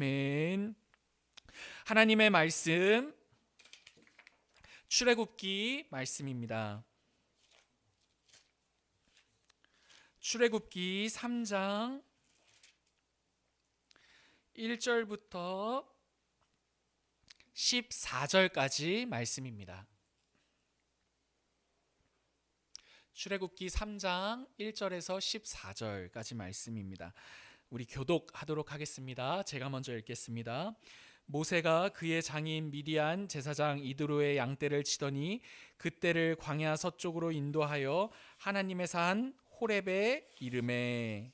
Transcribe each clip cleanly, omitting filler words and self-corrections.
아멘. 하나님의 말씀 출애굽기 말씀입니다. 출애굽기 3장 1절부터 14절까지 말씀입니다. 출애굽기 3장 1절에서 14절까지 말씀입니다. 우리 교독하도록 하겠습니다. 제가 먼저 읽겠습니다. 모세가 그의 장인 미디안 제사장 이드로의 양떼를 치더니 그떼를 광야 서쪽으로 인도하여 하나님의 산 호렙에 이르매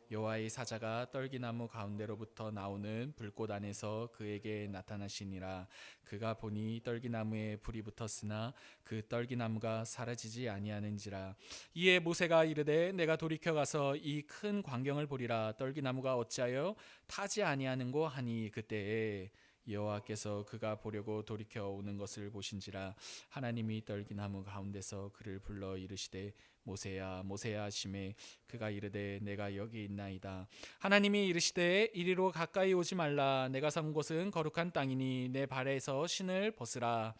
여호와의 사자가 떨기나무 가운데로부터 나오는 불꽃 안에서 그에게 나타나시니라. 그가 보니 떨기나무에 불이 붙었으나 그 떨기나무가 사라지지 아니하는지라. 이에 모세가 이르되 내가 돌이켜 가서 이 큰 광경을 보리라. 떨기나무가 어찌하여 타지 아니하는고 하니 그때에 여호와께서 그가 보려고 돌이켜 오는 것을 보신지라. 하나님이 떨기나무 가운데서 그를 불러 이르시되 모세야 모세야 하시매 그가 이르되 내가 여기 있나이다. 하나님이 이르시되 이리로 가까이 오지 말라. 내가 선 곳은 거룩한 땅이니 내 발에서 신을 벗으라.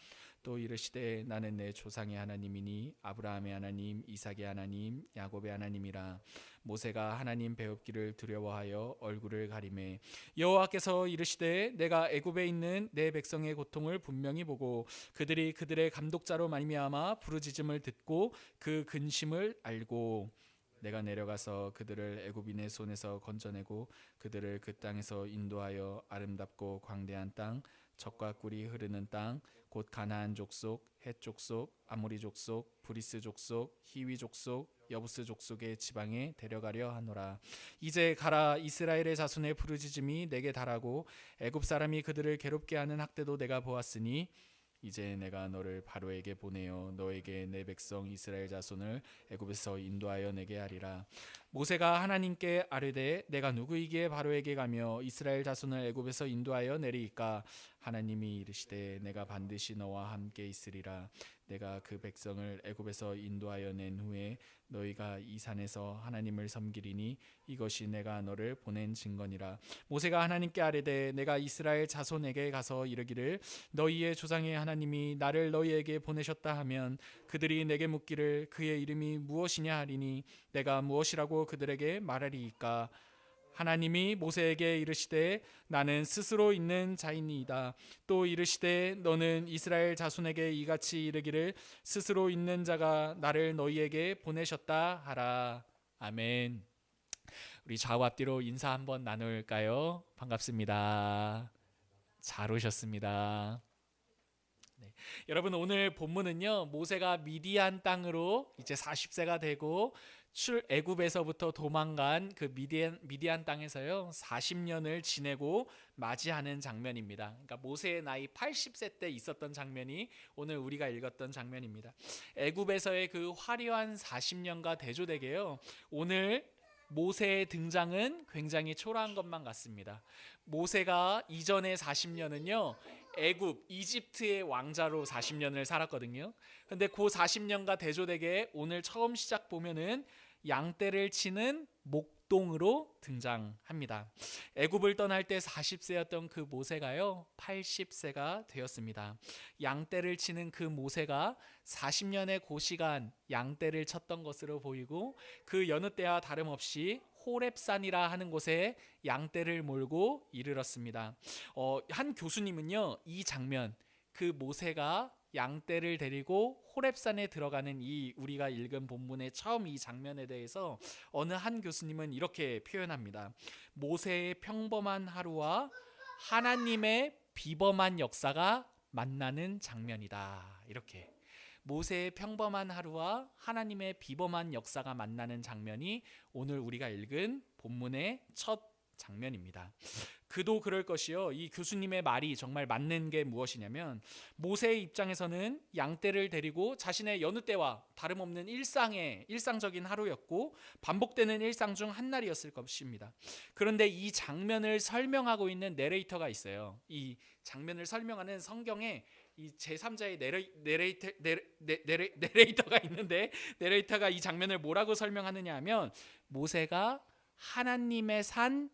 또 이르시되 나는 내 조상의 하나님이니 아브라함의 하나님 이삭의 하나님 야곱의 하나님이라. 모세가 하나님 배웁기를 두려워하여 얼굴을 가리매 여호와께서 이르시되 내가 애굽에 있는 내 백성의 고통을 분명히 보고 그들이 그들의 감독자로 말미암아 부르짖음을 듣고 그 근심을 알고 내가 내려가서 그들을 애굽인의 손에서 건져내고 그들을 그 땅에서 인도하여 아름답고 광대한 땅 젖과 꿀이 흐르는 땅 곧 가나안 족속, 헷 족속, 아모리 족속, 브리스 족속, 히위 족속, 여부스 족속의 지방에 데려가려 하노라. 이제 가라. 이스라엘의 자손의 부르짖음이 내게 달하고 애굽 사람이 그들을 괴롭게 하는 학대도 내가 보았으니 이제 내가 너를 바로에게 보내어 너에게 내 백성 이스라엘 자손을 애굽에서 인도하여 내게 하리라. 모세가 하나님께 아뢰되 내가 누구이기에 바로에게 가며 이스라엘 자손을 애굽에서 인도하여 내리이까. 하나님이 이르시되 내가 반드시 너와 함께 있으리라. 내가 그 백성을 애굽에서 인도하여 낸 후에 너희가 이 산에서 하나님을 섬기리니 이것이 내가 너를 보낸 증거니라. 모세가 하나님께 아뢰되 내가 이스라엘 자손에게 가서 이르기를 너희의 조상의 하나님이 나를 너희에게 보내셨다 하면 그들이 내게 묻기를 그의 이름이 무엇이냐 하리니 내가 무엇이라고 그들에게 말하리이까. 하나님이 모세에게 이르시되 나는 스스로 있는 자이니이다. 또 이르시되 너는 이스라엘 자손에게 이같이 이르기를 스스로 있는 자가 나를 너희에게 보내셨다 하라. 아멘. 우리 좌우 앞뒤로 인사 한번 나눌까요? 반갑습니다. 잘 오셨습니다. 네. 여러분 오늘 본문은요 모세가 미디안 땅으로 이제 40세가 되고 출애굽에서부터 도망간 그 미디안 땅에서요 40년을 지내고 맞이하는 장면입니다. 그러니까 모세의 나이 80세 때 있었던 장면이 오늘 우리가 읽었던 장면입니다. 애굽에서의 그 화려한 40년과 대조되게요 오늘 모세의 등장은 굉장히 초라한 것만 같습니다. 모세가 이전의 40년은요 애굽 이집트의 왕자로 40년을 살았거든요. 근데 그 40년과 대조되게 오늘 처음 시작 보면은 양떼를 치는 목동으로 등장합니다. 애굽을 떠날 때 40세였던 그 모세가요 80세가 되었습니다. 양떼를 치는 그 모세가 40년의 고시간 양떼를 쳤던 것으로 보이고 그 여느 때와 다름없이 호렙산이라 하는 곳에 양떼를 몰고 이르렀습니다. 한 교수님은요 이 장면 그 모세가 양떼를 데리고 호렙산에 들어가는 이 우리가 읽은 본문의 처음 이 장면에 대해서 어느 한 교수님은 이렇게 표현합니다. 모세의 평범한 하루와 하나님의 비범한 역사가 만나는 장면이다. 이렇게 모세의 평범한 하루와 하나님의 비범한 역사가 만나는 장면이 오늘 우리가 읽은 본문의 첫 장면입니다. 그도 그럴 것이요. 이 교수님의 말이 정말 맞는 게 무엇이냐면 모세의 입장에서는 양떼를 데리고 자신의 여느 때와 다름없는 일상적인 하루였고 반복되는 일상 중 한 날이었을 것입니다. 그런데 이 장면을 설명하고 있는 내레이터가 있어요. 이 장면을 설명하는 성경에 이 제3자의 내레이터가 있는데 내레이터가 이 장면을 뭐라고 설명하느냐 하면 모세가 하나님의 산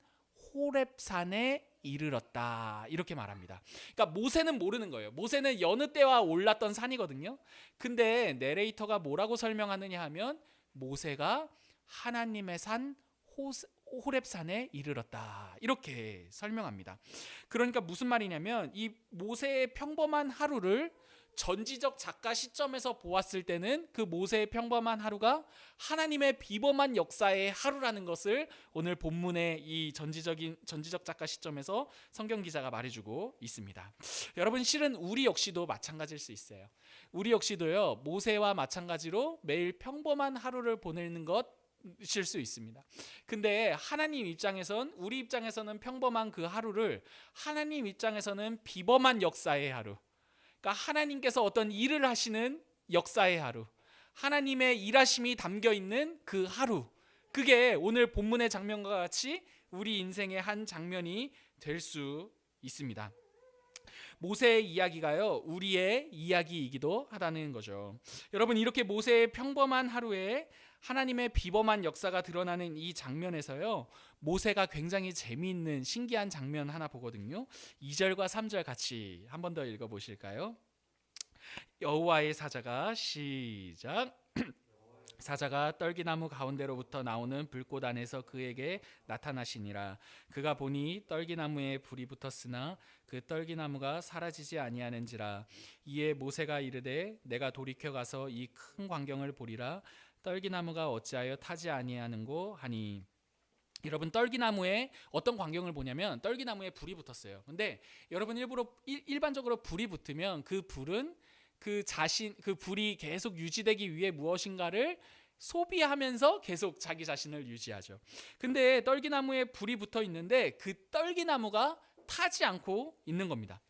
호렙산에 이르렀다 이렇게 말합니다. 그러니까 모세는 모르는 거예요. 모세는 여느 때와 올랐던 산이거든요. 근데 내레이터가 뭐라고 설명하느냐 하면 모세가 하나님의 산 호렙산에 이르렀다 이렇게 설명합니다. 그러니까 무슨 말이냐면 이 모세의 평범한 하루를 전지적 작가 시점에서 보았을 때는 그 모세의 평범한 하루가 하나님의 비범한 역사의 하루라는 것을 오늘 본문의 이 전지적 작가 시점에서 성경 기자가 말해주고 있습니다. 여러분, 실은 우리 역시도 마찬가지일 수 있어요. 우리 역시도요, 모세와 마찬가지로 매일 평범한 하루를 보내는 것일 수 있습니다. 근데 하나님 입장에선, 우리 입장에서는 평범한 그 하루를 하나님 입장에서는 비범한 역사의 하루, 그러니까 하나님께서 어떤 일을 하시는 역사의 하루, 하나님의 일하심이 담겨 있는 그 하루, 그게 오늘 본문의 장면과 같이 우리 인생의 한 장면이 될 수 있습니다. 모세의 이야기가요, 우리의 이야기이기도 하다는 거죠. 여러분, 이렇게 모세의 평범한 하루에 하나님의 비범한 역사가 드러나는 이 장면에서요, 모세가 굉장히 재미있는 신기한 장면 하나 보거든요. 2절과 3절 같이 한 번 더 읽어보실까요? 여호와의 사자가 시작. 사자가 떨기나무 가운데로부터 나오는 불꽃 안에서 그에게 나타나시니라. 그가 보니 떨기나무에 불이 붙었으나 그 떨기나무가 사라지지 아니하는지라. 이에 모세가 이르되 내가 돌이켜 가서 이 큰 광경을 보리라. 떨기나무가 어찌하여 타지 아니하는고 하니. 여러분, 떨기나무에 어떤 광경을 보냐면 떨기나무에 불이 붙었어요. 근데 여러분, 일반적으로 불이 붙으면 그 불은 그 불이 계속 유지되기 위해 무엇인가를 소비하면서 계속 자기 자신을 유지하죠. 근데 떨기나무에 불이 붙어 있는데 그 떨기나무가 타지 않고 있는 겁니다.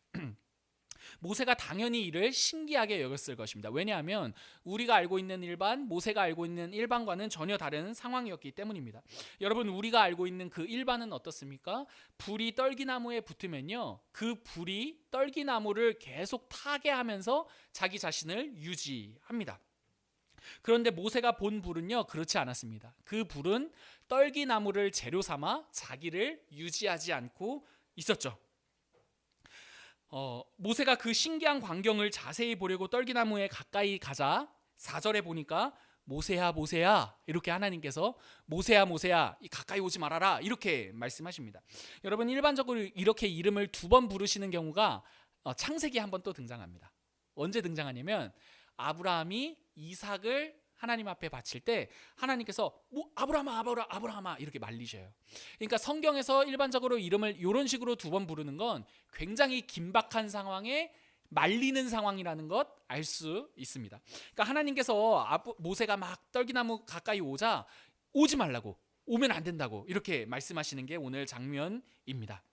모세가 당연히 이를 신기하게 여겼을 것입니다. 왜냐하면 우리가 알고 있는 일반, 모세가 알고 있는 일반과는 전혀 다른 상황이었기 때문입니다. 여러분, 우리가 알고 있는 그 일반은 어떻습니까? 불이 떨기나무에 붙으면요, 그 불이 떨기나무를 계속 타게 하면서 자기 자신을 유지합니다. 그런데 모세가 본 불은요, 그렇지 않았습니다. 그 불은 떨기나무를 재료 삼아 자기를 유지하지 않고 있었죠. 모세가 그 신기한 광경을 자세히 보려고 떨기나무에 가까이 가자 4절에 보니까 모세야 모세야 이렇게 하나님께서 모세야 모세야 가까이 오지 말아라 이렇게 말씀하십니다. 여러분, 일반적으로 이렇게 이름을 2번 부르시는 경우가 창세기에 한 번 또 등장합니다. 언제 등장하냐면 아브라함이 이삭을 하나님 앞에 바칠 때 하나님께서 아브라함아 이렇게 말리셔요. 그러니까 성경에서 일반적으로 이름을 이런 식으로 2번 부르는 건 굉장히 긴박한 상황에 말리는 상황이라는 것 알 수 있습니다. 그러니까 하나님께서 모세가 막 떨기나무 가까이 오지 말라고, 오면 안 된다고 이렇게 말씀하시는 게 오늘 장면입니다.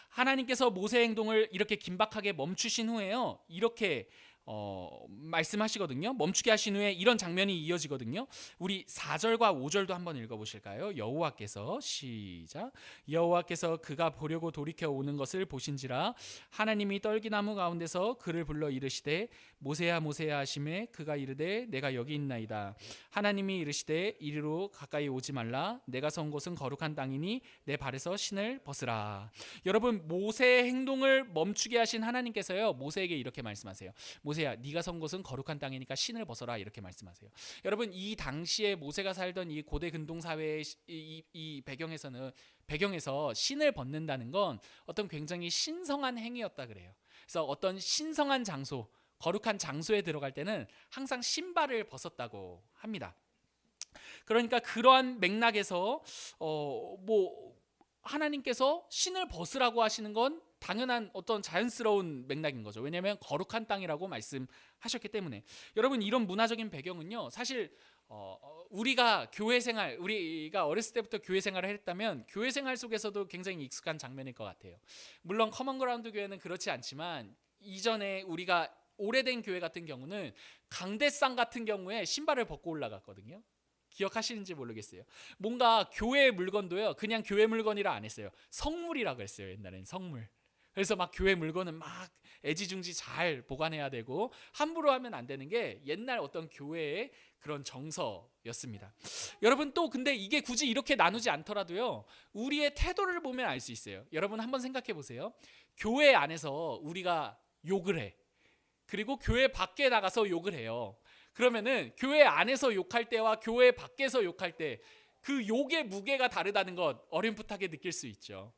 하나님께서 모세의 행동을 이렇게 긴박하게 멈추신 후에요, 이렇게 말씀하시거든요. 멈추게 하신 후에 이런 장면이 이어지거든요. 우리 4절과 5절도 한번 읽어보실까요? 여호와께서 시작. 여호와께서 그가 보려고 돌이켜 오는 것을 보신지라. 하나님이 떨기나무 가운데서 그를 불러 이르시되 모세야 모세야 하시매 그가 이르되 내가 여기 있나이다. 하나님이 이르시되 이리로 가까이 오지 말라. 내가 선 곳은 거룩한 땅이니 내 발에서 신을 벗으라. 여러분, 모세의 행동을 멈추게 하신 하나님께서요, 모세에게 이렇게 말씀하세요. 모세야, 네가 선 곳은 거룩한 땅이니까 신을 벗어라 이렇게 말씀하세요. 여러분, 이 당시에 모세가 살던 이 고대 근동 사회의 이 배경에서 신을 벗는다는 건 어떤 굉장히 신성한 행위였다 그래요. 그래서 어떤 신성한 장소, 거룩한 장소에 들어갈 때는 항상 신발을 벗었다고 합니다. 그러니까 그러한 맥락에서 하나님께서 신을 벗으라고 하시는 건 당연한 어떤 자연스러운 맥락인 거죠. 왜냐하면 거룩한 땅이라고 말씀하셨기 때문에. 여러분, 이런 문화적인 배경은요, 사실 우리가 우리가 어렸을 때부터 교회 생활을 했다면 교회 생활 속에서도 굉장히 익숙한 장면일 것 같아요. 물론 커먼그라운드 교회는 그렇지 않지만 이전에 우리가 오래된 교회 같은 경우는 강대상 같은 경우에 신발을 벗고 올라갔거든요. 기억하시는지 모르겠어요. 뭔가 교회 물건도요, 그냥 교회 물건이라 안 했어요. 성물이라고 했어요. 옛날엔 성물. 그래서 막 교회 물건은 막 애지중지 잘 보관해야 되고 함부로 하면 안 되는 게 옛날 어떤 교회의 그런 정서였습니다. 여러분 또 근데 이게 굳이 이렇게 나누지 않더라도요, 우리의 태도를 보면 알 수 있어요. 여러분 한번 생각해 보세요. 교회 안에서 우리가 욕을 해. 그리고 교회 밖에 나가서 욕을 해요. 그러면은 교회 안에서 욕할 때와 교회 밖에서 욕할 때 그 욕의 무게가 다르다는 것 어렴풋하게 느낄 수 있죠.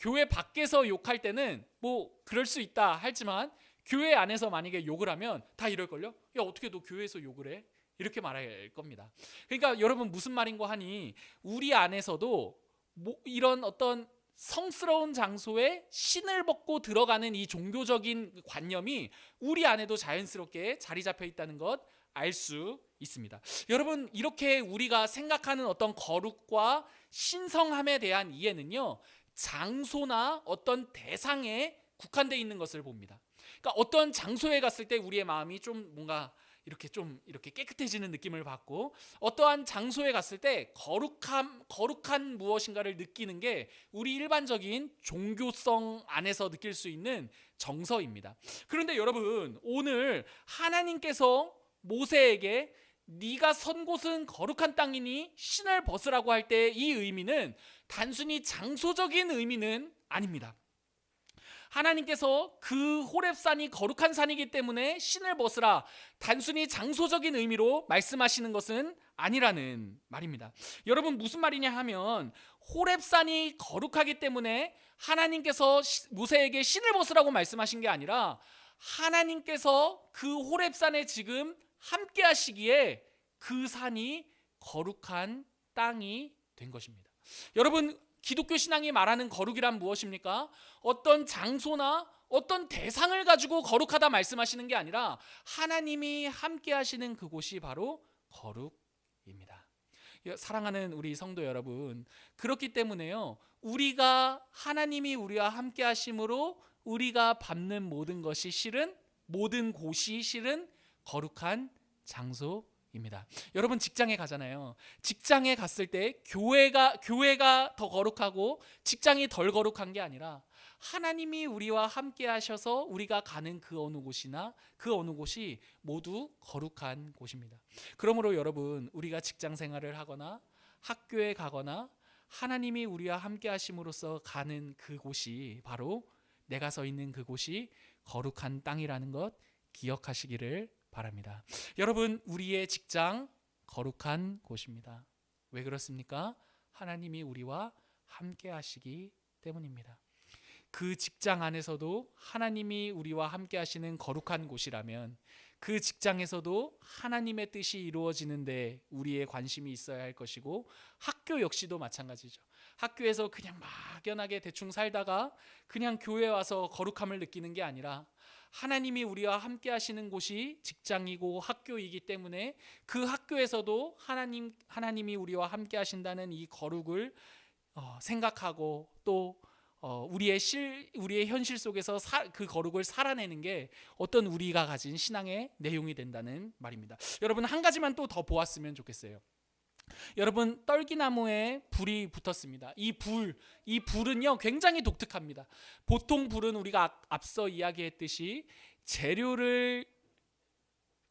교회 밖에서 욕할 때는 뭐 그럴 수 있다 하지만 교회 안에서 만약에 욕을 하면 다 이럴걸요? 야, 어떻게 너 교회에서 욕을 해? 이렇게 말할 겁니다. 그러니까 여러분 무슨 말인고 하니 우리 안에서도 뭐 이런 어떤 성스러운 장소에 신을 벗고 들어가는 이 종교적인 관념이 우리 안에도 자연스럽게 자리 잡혀 있다는 것 알 수 있습니다. 여러분 이렇게 우리가 생각하는 어떤 거룩과 신성함에 대한 이해는요, 장소나 어떤 대상에 국한되어 있는 것을 봅니다. 그러니까 어떤 장소에 갔을 때 우리의 마음이 좀 뭔가 이렇게 깨끗해지는 느낌을 받고 어떠한 장소에 갔을 때 거룩한 무엇인가를 느끼는 게 우리 일반적인 종교성 안에서 느낄 수 있는 정서입니다. 그런데 여러분 오늘 하나님께서 모세에게 네가 선 곳은 거룩한 땅이니 신을 벗으라고 할 때 이 의미는 단순히 장소적인 의미는 아닙니다. 하나님께서 그 호렙산이 거룩한 산이기 때문에 신을 벗으라, 단순히 장소적인 의미로 말씀하시는 것은 아니라는 말입니다. 여러분 무슨 말이냐 하면 호렙산이 거룩하기 때문에 하나님께서 모세에게 신을 벗으라고 말씀하신 게 아니라 하나님께서 그 호렙산에 지금 함께 하시기에 그 산이 거룩한 땅이 된 것입니다. 여러분 기독교 신앙이 말하는 거룩이란 무엇입니까? 어떤 장소나 어떤 대상을 가지고 거룩하다 말씀하시는 게 아니라 하나님이 함께 하시는 그곳이 바로 거룩입니다. 사랑하는 우리 성도 여러분, 그렇기 때문에요, 우리가 하나님이 우리와 함께 하심으로 우리가 밟는 모든 것이 실은, 모든 곳이 실은 거룩한 장소입니다. 여러분 직장에 가잖아요. 직장에 갔을 때 교회가 더 거룩하고 직장이 덜 거룩한 게 아니라 하나님이 우리와 함께 하셔서 우리가 가는 그 어느 곳이나 그 어느 곳이 모두 거룩한 곳입니다. 그러므로 여러분 우리가 직장 생활을 하거나 학교에 가거나 하나님이 우리와 함께 하심으로써 가는 그곳이 바로 내가 서 있는 그곳이 거룩한 땅이라는 것 기억하시기를 바랍니다. 여러분 우리의 직장 거룩한 곳입니다. 왜 그렇습니까? 하나님이 우리와 함께 하시기 때문입니다. 그 직장 안에서도 하나님이 우리와 함께 하시는 거룩한 곳이라면 그 직장에서도 하나님의 뜻이 이루어지는데 우리의 관심이 있어야 할 것이고, 학교 역시도 마찬가지죠. 학교에서 그냥 막연하게 대충 살다가 그냥 교회 와서 거룩함을 느끼는 게 아니라 하나님이 우리와 함께 하시는 곳이 직장이고 학교이기 때문에 그 학교에서도 하나님이 우리와 함께 하신다는 이 거룩을 생각하고 또 우리의 현실 속에서 그 거룩을 살아내는 게 어떤 우리가 가진 신앙의 내용이 된다는 말입니다. 여러분 한 가지만 또 더 보았으면 좋겠어요. 여러분 떨기나무에 불이 붙었습니다. 이 불은요 굉장히 독특합니다. 보통 불은 우리가 앞서 이야기했듯이 재료를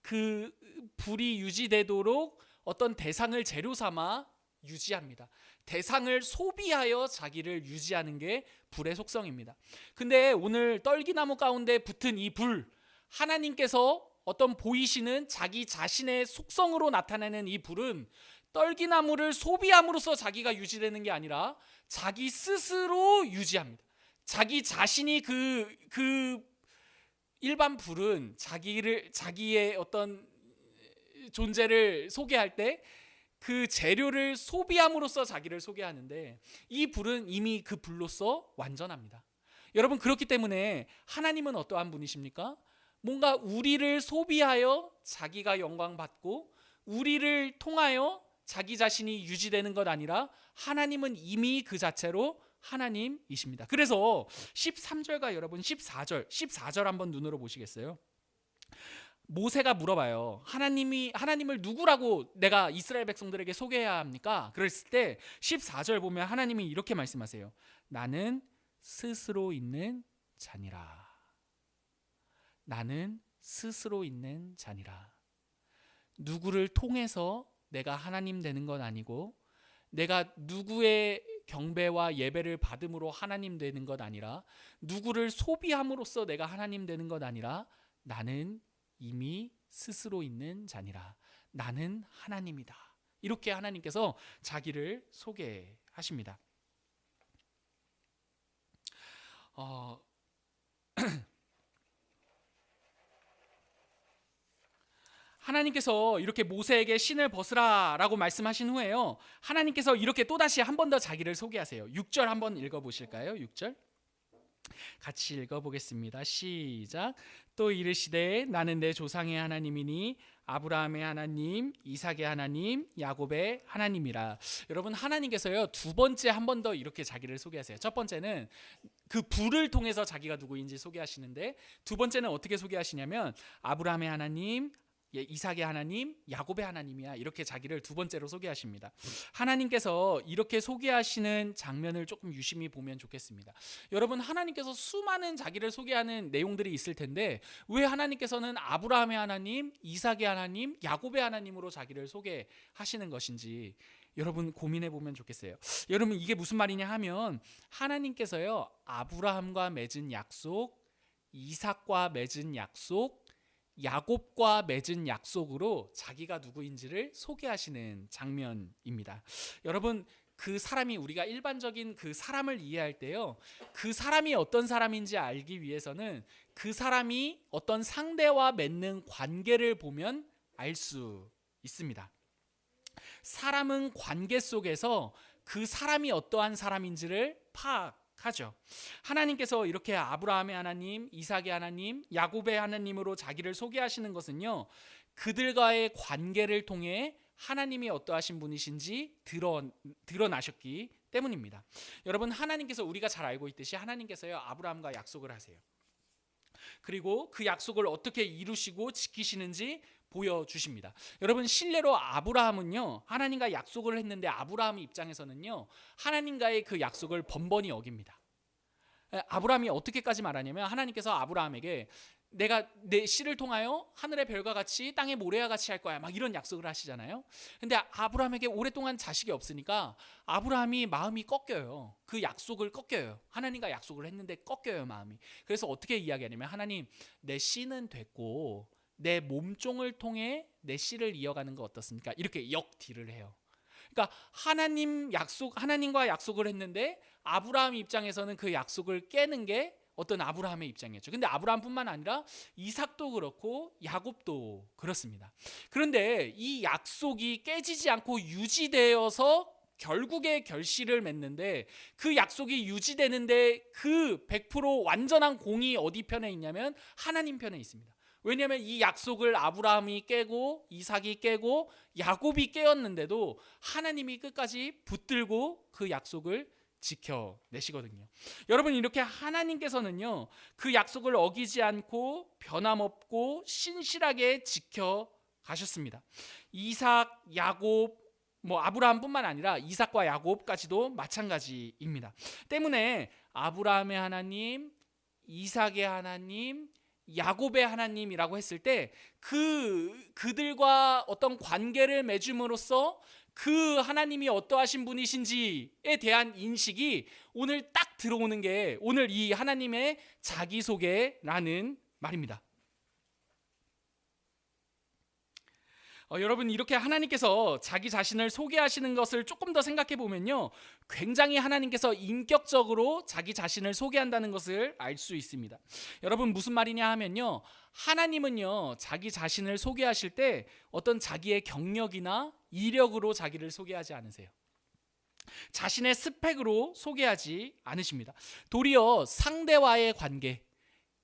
그 불이 유지되도록 어떤 대상을 재료 삼아 유지합니다. 대상을 소비하여 자기를 유지하는 게 불의 속성입니다. 근데 오늘 떨기나무 가운데 붙은 이 불, 하나님께서 어떤 보이시는 자기 자신의 속성으로 나타내는 이 불은 떨기나무를 소비함으로써 자기가 유지되는 게 아니라 자기 스스로 유지합니다. 자기 자신이 그 일반 불은 자기의 어떤 존재를 소개할 때 그 재료를 소비함으로써 자기를 소개하는데, 이 불은 이미 그 불로써 완전합니다. 여러분 그렇기 때문에 하나님은 어떠한 분이십니까? 뭔가 우리를 소비하여 자기가 영광받고 우리를 통하여 자기 자신이 유지되는 것 아니라 하나님은 이미 그 자체로 하나님이십니다. 그래서 13절과 여러분 14절 한번 눈으로 보시겠어요? 모세가 물어봐요. 하나님을 누구라고 내가 이스라엘 백성들에게 소개해야 합니까? 그랬을 때 14절 보면 하나님이 이렇게 말씀하세요. 나는 스스로 있는 자니라. 나는 스스로 있는 자니라. 누구를 통해서 내가 하나님 되는 건 아니고, 내가 누구의 경배와 예배를 받음으로 하나님 되는 것 아니라, 누구를 소비함으로써 내가 하나님 되는 것 아니라, 나는 이미 스스로 있는 자니라. 나는 하나님이다. 이렇게 하나님께서 자기를 소개하십니다. 하나님께서 이렇게 모세에게 신을 벗으라 라고 말씀하신 후에요, 하나님께서 이렇게 또다시 한 번 더 자기를 소개하세요. 6절 한번 읽어보실까요? 6절 같이 읽어보겠습니다. 시작. 또 이르시되 나는 내 조상의 하나님이니 아브라함의 하나님, 이삭의 하나님, 야곱의 하나님이라. 여러분, 하나님께서요 두 번째 한 번 더 이렇게 자기를 소개하세요. 첫 번째는 그 불을 통해서 자기가 누구인지 소개하시는데, 두 번째는 어떻게 소개하시냐면 아브라함의 하나님, 이삭의 하나님, 야곱의 하나님이야. 이렇게 자기를 두 번째로 소개하십니다. 하나님께서 이렇게 소개하시는 장면을 조금 유심히 보면 좋겠습니다. 여러분, 하나님께서 수많은 자기를 소개하는 내용들이 있을 텐데 왜 하나님께서는 아브라함의 하나님, 이삭의 하나님, 야곱의 하나님으로 자기를 소개하시는 것인지 여러분 고민해 보면 좋겠어요. 여러분, 이게 무슨 말이냐 하면, 하나님께서요 아브라함과 맺은 약속, 이삭과 맺은 약속, 야곱과 맺은 약속으로 자기가 누구인지를 소개하시는 장면입니다. 여러분, 그 사람이, 우리가 일반적인 그 사람을 이해할 때요, 그 사람이 어떤 사람인지 알기 위해서는 그 사람이 어떤 상대와 맺는 관계를 보면 알 수 있습니다. 사람은 관계 속에서 그 사람이 어떠한 사람인지를 파악하죠. 하나님께서 이렇게 아브라함의 하나님, 이삭의 하나님, 야곱의 하나님으로 자기를 소개하시는 것은요, 그들과의 관계를 통해 하나님이 어떠하신 분이신지 드러나셨기 때문입니다. 여러분, 하나님께서, 우리가 잘 알고 있듯이 하나님께서요 아브라함과 약속을 하세요. 그리고 그 약속을 어떻게 이루시고 지키시는지 보여주십니다. 여러분, 실례로 아브라함은요 하나님과 약속을 했는데, 아브라함 입장에서는요 하나님과의 그 약속을 번번이 어깁니다. 아브라함이 어떻게까지 말하냐면, 하나님께서 아브라함에게 내가 내 씨를 통하여 하늘의 별과 같이 땅의 모래와 같이 할 거야, 막 이런 약속을 하시잖아요. 근데 아브라함에게 오랫동안 자식이 없으니까 아브라함이 마음이 꺾여요. 그 약속을 꺾여요. 하나님과 약속을 했는데 꺾여요, 마음이. 그래서 어떻게 이야기하냐면, 하나님, 내 씨는 됐고 내 몸종을 통해 내 씨를 이어가는 거 어떻습니까? 이렇게 역딜을 해요. 그러니까 하나님과 약속을 했는데 아브라함 입장에서는 그 약속을 깨는 게 어떤 아브라함의 입장이었죠. 근데 아브라함뿐만 아니라 이삭도 그렇고 야곱도 그렇습니다. 그런데 이 약속이 깨지지 않고 유지되어서 결국에 결실을 맺는데, 그 약속이 유지되는데 그 100% 완전한 공이 어디 편에 있냐면 하나님 편에 있습니다. 왜냐하면 이 약속을 아브라함이 깨고 이삭이 깨고 야곱이 깨었는데도 하나님이 끝까지 붙들고 그 약속을 지켜내시거든요. 여러분, 이렇게 하나님께서는요 그 약속을 어기지 않고 변함없고 신실하게 지켜가셨습니다. 이삭, 야곱, 아브라함뿐만 아니라 이삭과 야곱까지도 마찬가지입니다. 때문에 아브라함의 하나님, 이삭의 하나님, 야곱의 하나님이라고 했을 때 그들과 어떤 관계를 맺음으로써 그 하나님이 어떠하신 분이신지에 대한 인식이 오늘 딱 들어오는 게 오늘 이 하나님의 자기소개라는 말입니다. 여러분, 이렇게 하나님께서 자기 자신을 소개하시는 것을 조금 더 생각해 보면요, 굉장히 하나님께서 인격적으로 자기 자신을 소개한다는 것을 알 수 있습니다. 여러분, 무슨 말이냐 하면요, 하나님은요 자기 자신을 소개하실 때 어떤 자기의 경력이나 이력으로 자기를 소개하지 않으세요. 자신의 스펙으로 소개하지 않으십니다. 도리어 상대와의 관계,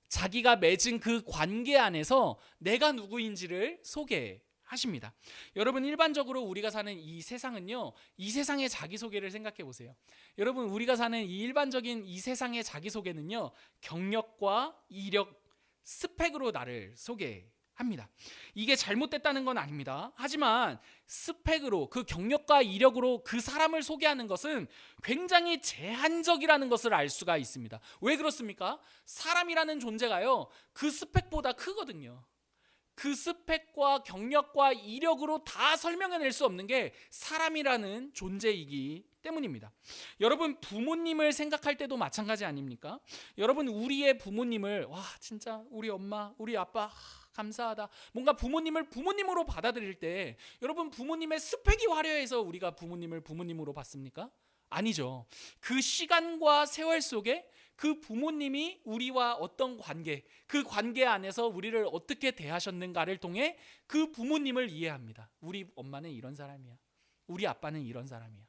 자기가 맺은 그 관계 안에서 내가 누구인지를 소개하십니다. 여러분, 일반적으로 우리가 사는 이 세상은요, 이 세상의 자기소개를 생각해 보세요. 여러분, 우리가 사는 이 일반적인 이 세상의 자기소개는요, 경력과 이력, 스펙으로 나를 소개합니다. 합니다. 이게 잘못됐다는 건 아닙니다. 하지만 스펙으로, 그 경력과 이력으로 그 사람을 소개하는 것은 굉장히 제한적이라는 것을 알 수가 있습니다. 왜 그렇습니까? 사람이라는 존재가요, 그 스펙보다 크거든요. 그 스펙과 경력과 이력으로 다 설명해낼 수 없는 게 사람이라는 존재이기 때문입니다. 여러분, 부모님을 생각할 때도 마찬가지 아닙니까? 여러분, 우리의 부모님을 진짜 우리 엄마, 우리 아빠 감사하다. 뭔가 부모님을 부모님으로 받아들일 때 여러분, 부모님의 스펙이 화려해서 우리가 부모님을 부모님으로 봤습니까? 아니죠. 그 시간과 세월 속에 그 부모님이 우리와 어떤 관계, 그 관계 안에서 우리를 어떻게 대하셨는가를 통해 그 부모님을 이해합니다. 우리 엄마는 이런 사람이야. 우리 아빠는 이런 사람이야.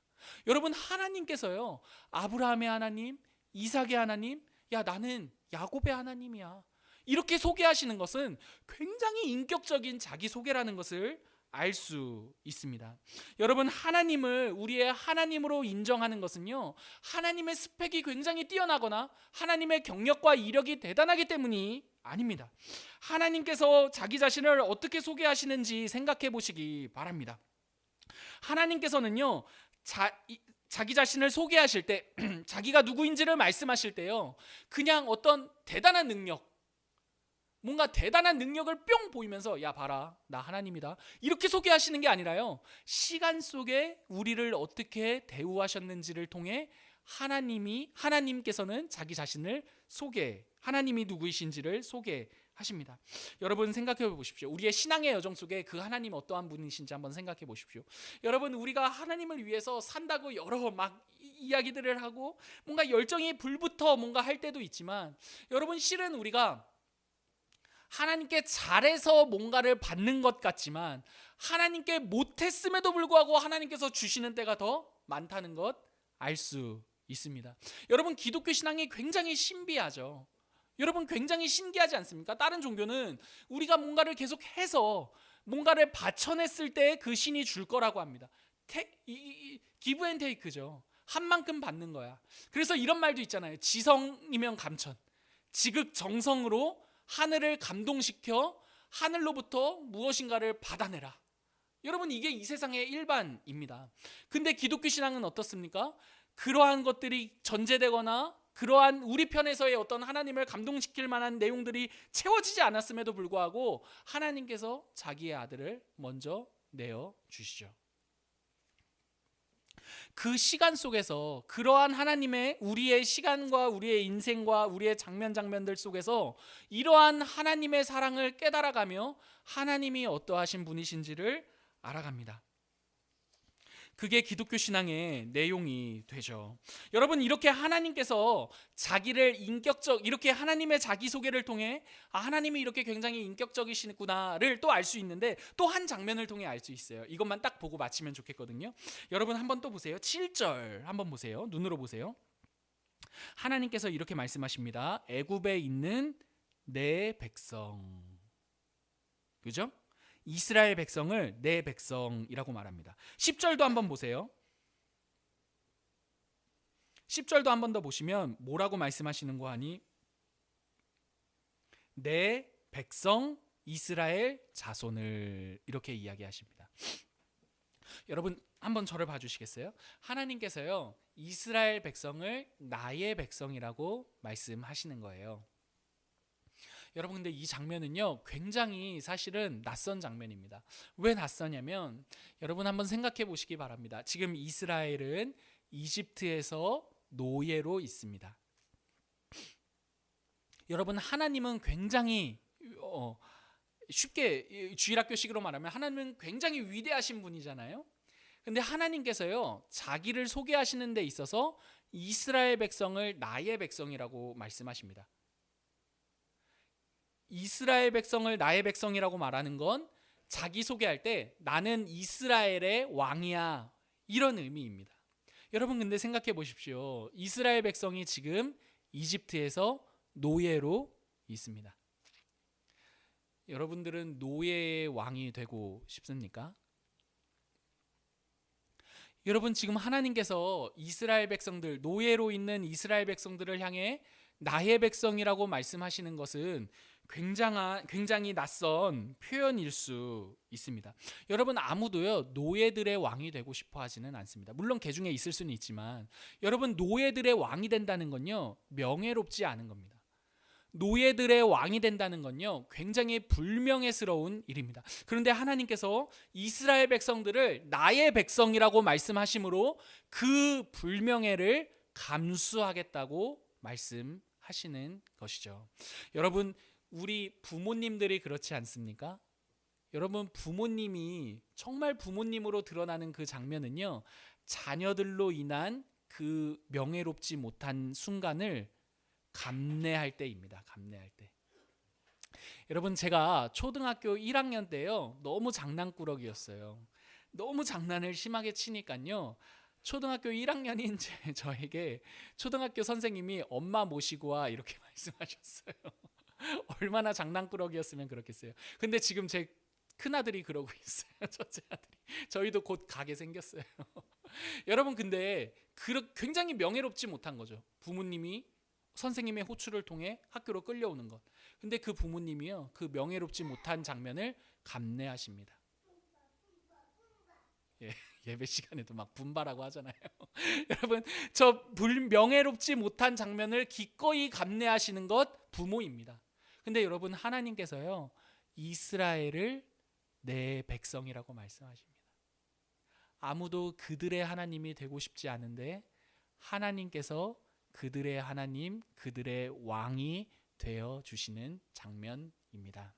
여러분, 하나님께서요, 아브라함의 하나님, 이삭의 하나님, 야, 나는 야곱의 하나님이야, 이렇게 소개하시는 것은 굉장히 인격적인 자기소개라는 것을 알 수 있습니다. 여러분, 하나님을 우리의 하나님으로 인정하는 것은요, 하나님의 스펙이 굉장히 뛰어나거나 하나님의 경력과 이력이 대단하기 때문이 아닙니다. 하나님께서 자기 자신을 어떻게 소개하시는지 생각해 보시기 바랍니다. 하나님께서는요, 자기 자신을 소개하실 때 자기가 누구인지를 말씀하실 때요, 그냥 어떤 대단한 능력, 뭔가 대단한 능력을 뿅 보이면서 야 봐라, 나 하나님이다, 이렇게 소개하시는 게 아니라요, 시간 속에 우리를 어떻게 대우하셨는지를 통해 하나님께서는 자기 자신을 하나님이 누구이신지를 소개하십니다. 여러분, 생각해 보십시오. 우리의 신앙의 여정 속에 그 하나님 어떠한 분이신지 한번 생각해 보십시오. 여러분, 우리가 하나님을 위해서 산다고 여러 이야기들을 하고 뭔가 열정이 불붙어 뭔가 할 때도 있지만, 여러분, 실은 우리가 하나님께 잘해서 뭔가를 받는 것 같지만 하나님께 못했음에도 불구하고 하나님께서 주시는 때가 더 많다는 것 알 수 있습니다. 여러분, 기독교 신앙이 굉장히 신비하죠. 여러분, 굉장히 신기하지 않습니까? 다른 종교는 우리가 뭔가를 계속 해서 뭔가를 바쳐냈을 때 그 신이 줄 거라고 합니다. 기브 앤 테이크죠. 한 만큼 받는 거야. 그래서 이런 말도 있잖아요. 지성이면 감천, 지극정성으로 하늘을 감동시켜 하늘로부터 무엇인가를 받아내라. 여러분, 이게 이 세상의 일반입니다. 근데 기독교 신앙은 어떻습니까? 그러한 것들이 전제되거나 그러한 우리 편에서의 어떤 하나님을 감동시킬 만한 내용들이 채워지지 않았음에도 불구하고 하나님께서 자기의 아들을 먼저 내어주시죠. 그 시간 속에서 그러한 하나님의 우리의 시간과 우리의 인생과 우리의 장면들 속에서 이러한 하나님의 사랑을 깨달아가며 하나님이 어떠하신 분이신지를 알아갑니다. 그게 기독교 신앙의 내용이 되죠. 여러분, 이렇게 하나님께서 자기를 이렇게 하나님의 자기소개를 통해 하나님이 이렇게 굉장히 인격적이시구나를 또 알 수 있는데, 또 한 장면을 통해 알 수 있어요. 이것만 딱 보고 마치면 좋겠거든요. 여러분, 한번 또 보세요. 7절 한번 보세요. 눈으로 보세요. 하나님께서 이렇게 말씀하십니다. 애굽에 있는 내 백성, 그죠? 이스라엘 백성을 내 백성이라고 말합니다. 10절도 한번 보세요. 10절도 한번 더 보시면 뭐라고 말씀하시는 거 아니? 내 백성 이스라엘 자손을, 이렇게 이야기하십니다. 여러분, 한번 저를 봐주시겠어요? 하나님께서요, 이스라엘 백성을 나의 백성이라고 말씀하시는 거예요. 여러분, 근데 이 장면은요, 굉장히 사실은 낯선 장면입니다. 왜 낯서냐면, 여러분 한번 생각해 보시기 바랍니다. 지금 이스라엘은 이집트에서 노예로 있습니다. 여러분, 하나님은 굉장히 쉽게 주일학교식으로 말하면 하나님은 굉장히 위대하신 분이잖아요. 근데 하나님께서요, 자기를 소개하시는 데 있어서 이스라엘 백성을 나의 백성이라고 말씀하십니다. 이스라엘 백성을 나의 백성이라고 말하는 건 자기 소개할 때 나는 이스라엘의 왕이야, 이런 의미입니다. 여러분, 근데 생각해 보십시오. 이스라엘 백성이 지금 이집트에서 노예로 있습니다. 여러분들은 노예의 왕이 되고 싶습니까? 여러분, 지금 하나님께서 이스라엘 백성들, 노예로 있는 이스라엘 백성들을 향해 나의 백성이라고 말씀하시는 것은 굉장히 낯선 표현일 수 있습니다. 여러분, 아무도요 노예들의 왕이 되고 싶어 하지는 않습니다. 물론 개 중에 있을 수는 있지만, 여러분, 노예들의 왕이 된다는 건요 명예롭지 않은 겁니다. 노예들의 왕이 된다는 건요 굉장히 불명예스러운 일입니다. 그런데 하나님께서 이스라엘 백성들을 나의 백성이라고 말씀하심으로 그 불명예를 감수하겠다고 말씀하시는 것이죠. 여러분, 우리 부모님들이 그렇지 않습니까? 여러분, 부모님이 정말 부모님으로 드러나는 그 장면은요 자녀들로 인한 그 명예롭지 못한 순간을 감내할 때입니다. 감내할 때. 여러분, 제가 초등학교 1학년 때요 너무 장난꾸러기였어요. 너무 장난을 심하게 치니까요 초등학교 1학년인 저에게 초등학교 선생님이 엄마 모시고 와 이렇게 말씀하셨어요. 얼마나 장난꾸러기였으면 그렇겠어요. 근데 지금 제 큰아들이 그러고 있어요. 첫째 아들이. 저희도 곧 가게 생겼어요. 여러분, 근데 굉장히 명예롭지 못한 거죠. 부모님이 선생님의 호출을 통해 학교로 끌려오는 것. 근데 그 부모님이요 그 명예롭지 못한 장면을 감내하십니다. 예배 시간에도 막 분바라고 하잖아요. 여러분, 저 명예롭지 못한 장면을 기꺼이 감내하시는 것 부모입니다. 근데 여러분, 하나님께서요 이스라엘을 내 백성이라고 말씀하십니다. 아무도 그들의 하나님이 되고 싶지 않은데 하나님께서 그들의 하나님, 그들의 왕이 되어 주시는 장면입니다.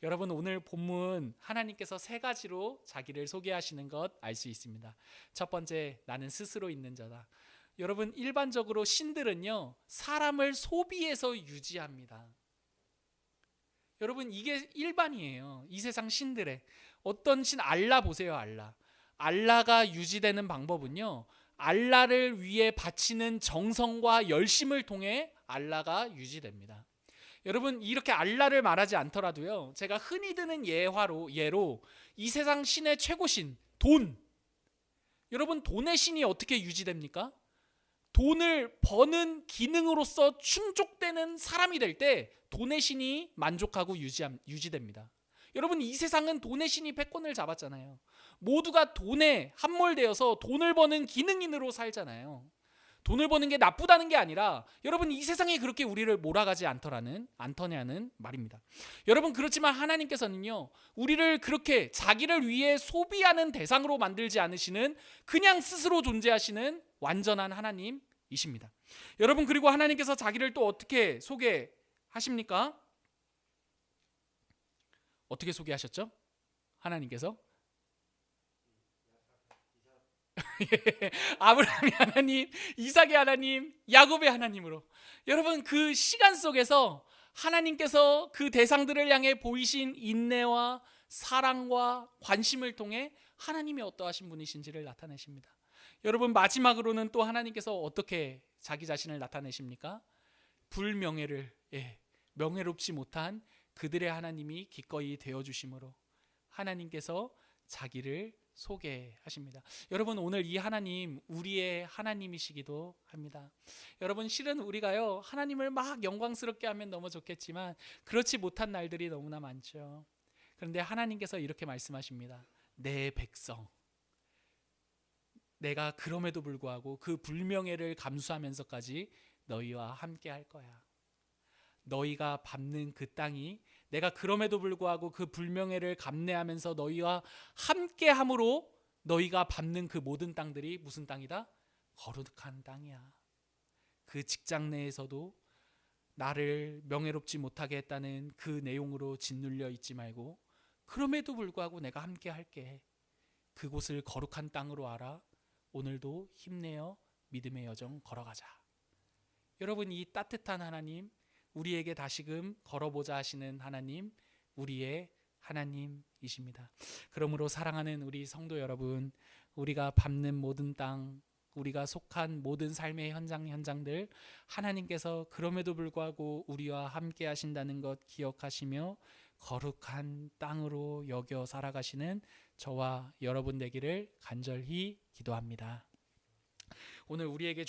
여러분, 오늘 본문 하나님께서 세 가지로 자기를 소개하시는 것 알 수 있습니다. 첫 번째, 나는 스스로 있는 자다. 여러분, 일반적으로 신들은요 사람을 소비해서 유지합니다. 여러분, 이게 일반이에요. 이 세상 신들의 어떤 신, 알라 보세요. 알라가 유지되는 방법은요 알라를 위해 바치는 정성과 열심을 통해 알라가 유지됩니다. 여러분, 이렇게 알라를 말하지 않더라도요 제가 흔히 드는 예로 이 세상 신의 최고신 돈, 여러분, 돈의 신이 어떻게 유지됩니까? 돈을 버는 기능으로서 충족되는 사람이 될 때 돈의 신이 만족하고 유지됩니다. 여러분, 이 세상은 돈의 신이 패권을 잡았잖아요. 모두가 돈에 함몰되어서 돈을 버는 기능인으로 살잖아요. 돈을 버는 게 나쁘다는 게 아니라 여러분, 이 세상이 그렇게 우리를 몰아가지 않더냐는 말입니다. 여러분, 그렇지만 하나님께서는요 우리를 그렇게 자기를 위해 소비하는 대상으로 만들지 않으시는 그냥 스스로 존재하시는 완전한 하나님이십니다. 여러분, 그리고 하나님께서 자기를 또 어떻게 소개하십니까? 어떻게 소개하셨죠? 하나님께서 아브라함의 하나님, 이삭의 하나님, 야곱의 하나님으로. 여러분, 그 시간 속에서 하나님께서 그 대상들을 향해 보이신 인내와 사랑과 관심을 통해 하나님이 어떠하신 분이신지를 나타내십니다. 여러분, 마지막으로는 또 하나님께서 어떻게 자기 자신을 나타내십니까? 불명예를 명예롭지 못한 그들의 하나님이 기꺼이 되어주심으로 하나님께서 자기를 소개하십니다. 여러분, 오늘 이 하나님 우리의 하나님이시기도 합니다. 여러분, 실은 우리가요 하나님을 막 영광스럽게 하면 너무 좋겠지만 그렇지 못한 날들이 너무나 많죠. 그런데 하나님께서 이렇게 말씀하십니다. 내 백성, 내가 그럼에도 불구하고 그 불명예를 감수하면서까지 너희와 함께 할 거야. 너희가 밟는 그 땅이 내가 그럼에도 불구하고 그 불명예를 감내하면서 너희와 함께 함으로 너희가 밟는 그 모든 땅들이 무슨 땅이다? 거룩한 땅이야. 그 직장 내에서도 나를 명예롭지 못하게 했다는 그 내용으로 짓눌려 있지 말고 그럼에도 불구하고 내가 함께 할게. 그곳을 거룩한 땅으로 알아. 오늘도 힘내어 믿음의 여정 걸어가자. 여러분, 이 따뜻한 하나님, 우리에게 다시금 걸어보자 하시는 하나님, 우리의 하나님이십니다. 그러므로 사랑하는 우리 성도 여러분, 우리가 밟는 모든 땅, 우리가 속한 모든 삶의 현장들, 하나님께서 그럼에도 불구하고 우리와 함께 하신다는 것 기억하시며 거룩한 땅으로 여겨 살아가시는 저와 여러분 되기를 간절히 기도합니다. 오늘 우리에게